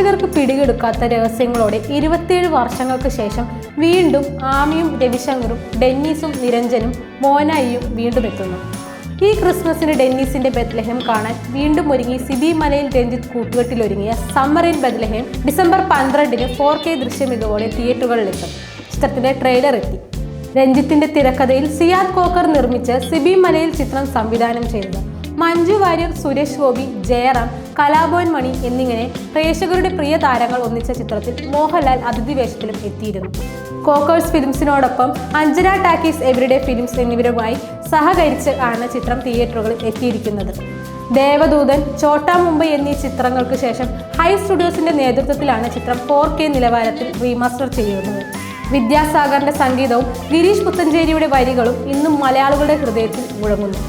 പ്രേക്ഷകർക്ക് പിടികൊടുക്കാത്ത രഹസ്യങ്ങളോടെ 27 വർഷങ്ങൾക്ക് ശേഷം വീണ്ടും ആമിയും രവിശങ്കറും ഡെന്നീസും നിരഞ്ജനും മോനായിയും വീണ്ടും എത്തുന്നു. ഈ ക്രിസ്മസിന് ഡെന്നീസിന്റെ ബെത്ലഹേം കാണാൻ വീണ്ടും ഒരുങ്ങി സിബി മലയിൽ രഞ്ജിത്ത് കൂട്ടുകെട്ടിലൊരുങ്ങിയ സമ്മർ ഇൻ ബെത്ലഹേം ഡിസംബർ 12-ന് 4K ദൃശ്യമികവോടെ തിയേറ്ററുകളിലെത്തും. ചിത്രത്തിന്റെ ട്രെയിലർ എത്തി. രഞ്ജിത്തിന്റെ തിരക്കഥയിൽ സിയാദ് കോക്കർ നിർമ്മിച്ച് സിബി മലയിൽ ചിത്രം സംവിധാനം ചെയ്തത്. മഞ്ജു വാര്യർ, സുരേഷ് ഗോപി, ജയറാം, കലാഭവൻ മണി എന്നിങ്ങനെ പ്രേക്ഷകരുടെ പ്രിയ താരങ്ങൾ ഒന്നിച്ച ചിത്രത്തിൽ മോഹൻലാൽ അതിഥി വേഷത്തിലും എത്തിയിരുന്നു. കോക്കേഴ്സ് ഫിലിംസിനോടൊപ്പം അഞ്ജന ടാക്കീസ്, എവരിഡേ ഫിലിംസ് എന്നിവരുമായി സഹകരിച്ച് ആണ് ചിത്രം തിയേറ്ററുകളിൽ എത്തിയിരിക്കുന്നത്. ദേവദൂതൻ, ചോട്ടാ മുംബൈ എന്നീ ചിത്രങ്ങൾക്ക് ശേഷം ഹൈ സ്റ്റുഡിയോസിന്റെ നേതൃത്വത്തിലാണ് ചിത്രം 4K നിലവാരത്തിൽ റീമാസ്റ്റർ ചെയ്യുന്നത്. വിദ്യാസാഗറിന്റെ സംഗീതവും ഗിരീഷ് പുത്തഞ്ചേരിയുടെ വരികളും ഇന്നും മലയാളികളുടെ ഹൃദയത്തിൽ മുഴങ്ങുന്നു.